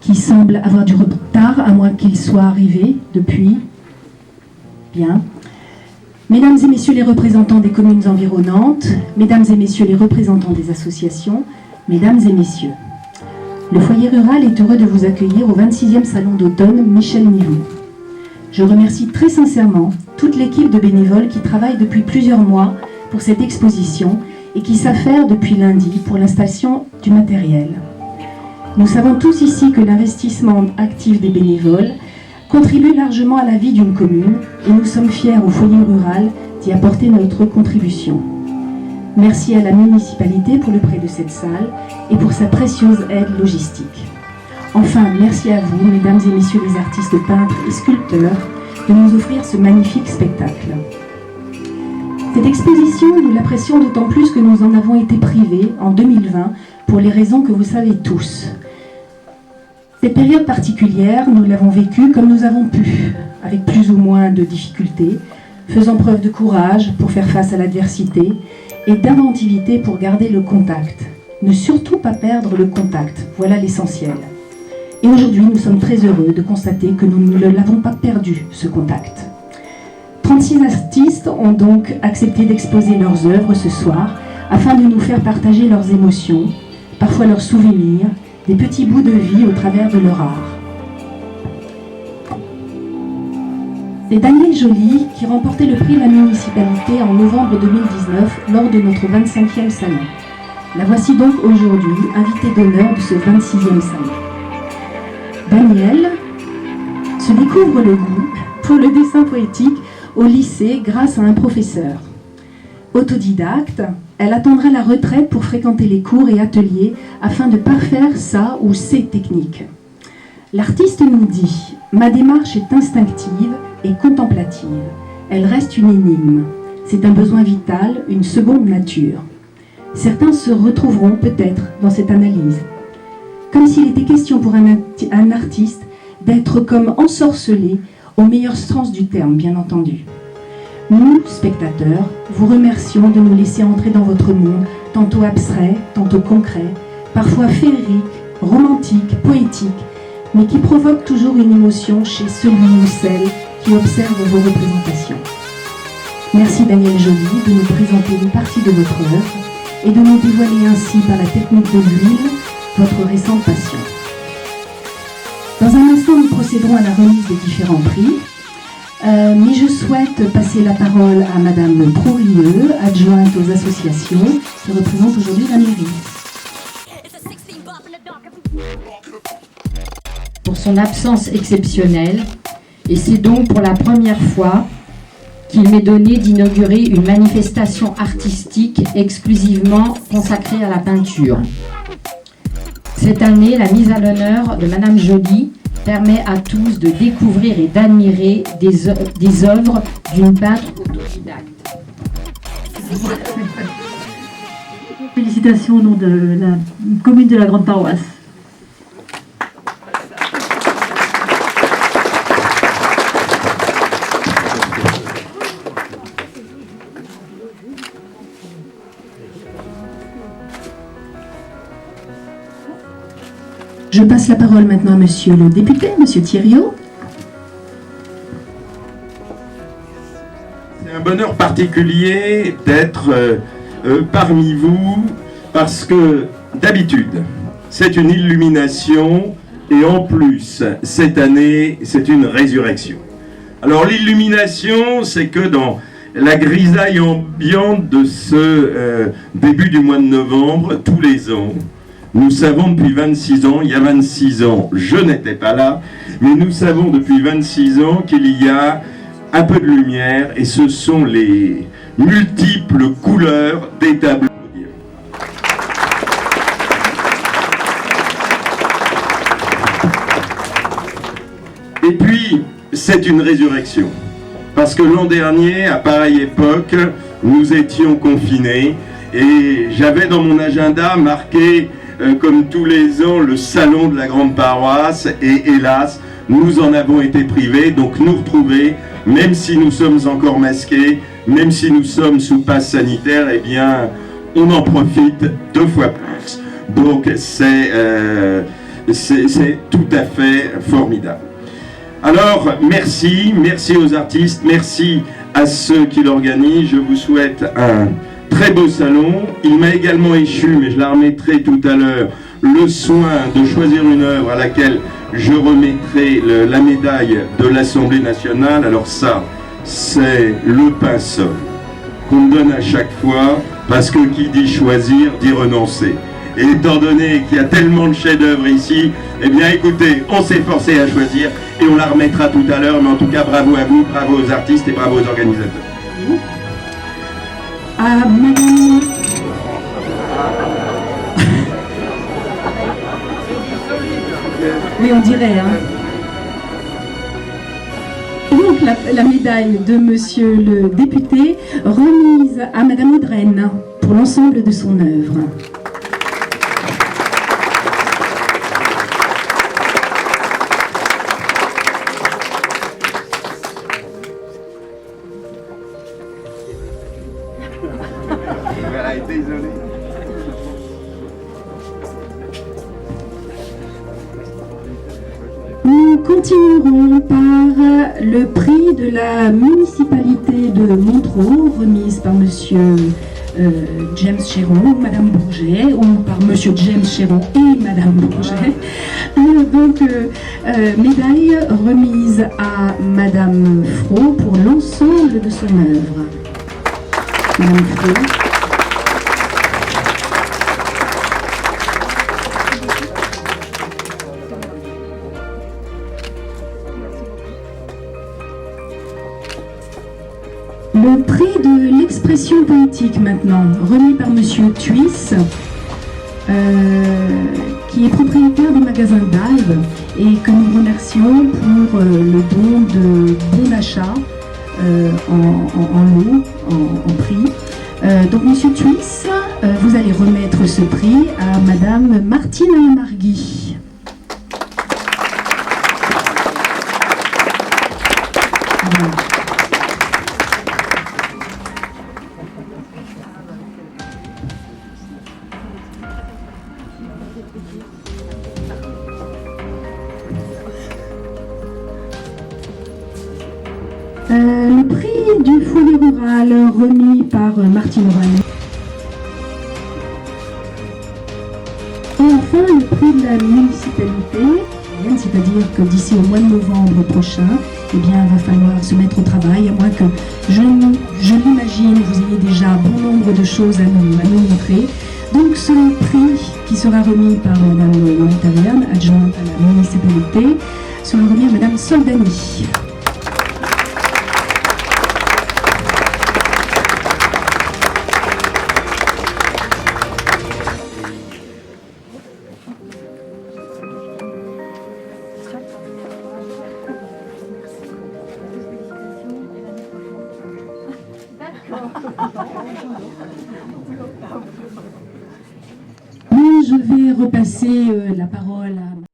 qui semble avoir du retard, à moins qu'il soit arrivé depuis. Bien. Mesdames et messieurs les représentants des communes environnantes, mesdames et messieurs les représentants des associations, mesdames et messieurs, le foyer rural est heureux de vous accueillir au 26e salon d'automne Michel Nivou. Je remercie très sincèrement toute l'équipe de bénévoles qui travaille depuis plusieurs mois pour cette exposition et qui s'affaire depuis lundi pour l'installation du matériel. Nous savons tous ici que l'investissement actif des bénévoles contribue largement à la vie d'une commune et nous sommes fiers au foyer rural d'y apporter notre contribution. Merci à la municipalité pour le prêt de cette salle et pour sa précieuse aide logistique. Enfin, merci à vous, mesdames et messieurs les artistes peintres et sculpteurs, de nous offrir ce magnifique spectacle. Cette exposition, nous l'apprécions d'autant plus que nous en avons été privés en 2020 pour les raisons que vous savez tous. Cette période particulière, nous l'avons vécue comme nous avons pu, avec plus ou moins de difficultés, faisant preuve de courage pour faire face à l'adversité et d'inventivité pour garder le contact. Ne surtout pas perdre le contact, voilà l'essentiel. Et aujourd'hui, nous sommes très heureux de constater que nous ne l'avons pas perdu, ce contact. 36 artistes ont donc accepté d'exposer leurs œuvres ce soir afin de nous faire partager leurs émotions, parfois leurs souvenirs, des petits bouts de vie au travers de leur art. C'est Danielle Joly qui remportait le prix de la municipalité en novembre 2019 lors de notre 25e salon. La voici donc aujourd'hui, invitée d'honneur de ce 26e salon. Danielle se découvre le goût pour le dessin poétique au lycée grâce à un professeur. Autodidacte, elle attendra la retraite pour fréquenter les cours et ateliers afin de parfaire sa ou ses techniques. L'artiste nous dit « Ma démarche est instinctive et contemplative. Elle reste une énigme. C'est un besoin vital, une seconde nature. » Certains se retrouveront peut-être dans cette analyse. Comme s'il était question pour un artiste d'être comme ensorcelé, au meilleur sens du terme, bien entendu. Nous, spectateurs, vous remercions de nous laisser entrer dans votre monde, tantôt abstrait, tantôt concret, parfois féerique, romantique, poétique, mais qui provoque toujours une émotion chez celui ou celle qui observe vos représentations. Merci Danielle Joly de nous présenter une partie de votre œuvre et de nous dévoiler ainsi par la technique de l'huile votre récente passion. Dans un instant, nous procéderons à la remise des différents prix. Mais je souhaite passer la parole à Madame Prourieux, adjointe aux associations, qui représente aujourd'hui la mairie. Pour son absence exceptionnelle, et c'est donc pour la première fois qu'il m'est donné d'inaugurer une manifestation artistique exclusivement consacrée à la peinture. Cette année, la mise à l'honneur de Madame Joly permet à tous de découvrir et d'admirer des œuvres d'une peintre autodidacte. Félicitations au nom de la commune de la Grande Paroisse. Je passe la parole maintenant à monsieur le député, monsieur Thiriot. C'est un bonheur particulier d'être parmi vous parce que d'habitude, c'est une illumination et en plus, cette année, c'est une résurrection. Alors l'illumination, c'est que dans la grisaille ambiante de ce début du mois de novembre, tous les ans, nous savons depuis 26 ans, il y a 26 ans, je n'étais pas là, mais nous savons depuis 26 ans qu'il y a un peu de lumière et ce sont les multiples couleurs des tableaux. Et puis, c'est une résurrection. Parce que l'an dernier, à pareille époque, nous étions confinés et j'avais dans mon agenda marqué comme tous les ans, le salon de la Grande Paroisse, et hélas, nous en avons été privés, donc nous retrouver, même si nous sommes encore masqués, même si nous sommes sous passe sanitaire, eh bien, on en profite 2 fois plus. Donc c'est c'est tout à fait formidable. Alors, merci aux artistes, merci à ceux qui l'organisent. Je vous souhaite un très beau salon. Il m'a également échu, mais je la remettrai tout à l'heure, le soin de choisir une œuvre à laquelle je remettrai la médaille de l'Assemblée nationale. Alors ça, c'est le pinceau qu'on me donne à chaque fois, parce que qui dit choisir dit renoncer. Et étant donné qu'il y a tellement de chefs-d'œuvre ici, eh bien écoutez, on s'est forcé à choisir et on la remettra tout à l'heure, mais en tout cas bravo à vous, bravo aux artistes et bravo aux organisateurs. À Madame... Oui, on dirait, hein. Donc la médaille de Monsieur le député remise à Madame Audrenne pour l'ensemble de son œuvre. Elle a été isolée. Nous continuerons par le prix de la municipalité de Montereau, remise par Monsieur James Chéron, Madame Bourget, ou par Monsieur James Chéron et Madame Bourget. Donc, médaille remise à Madame Fro pour l'ensemble de son œuvre. Madame Fro. Le prix de l'expression poétique maintenant, remis par Monsieur Thuis, qui est propriétaire du magasin d'Albe et que nous remercions pour le don de bons d'achat en lot, en prix. Donc Monsieur Thuis, vous allez remettre ce prix à Madame Martine Margui. Voilà. Le prix du foyer rural remis par Martine René. Et enfin, le prix de la municipalité, c'est-à-dire que d'ici au mois de novembre prochain, eh bien, il va falloir se mettre au travail, à moins que je l'imagine, vous ayez déjà bon nombre de choses à nous montrer. Donc ce prix qui sera remis par Madame Montaverne, adjointe à la municipalité, sera remis à Madame Soldani. Je vais repasser la parole à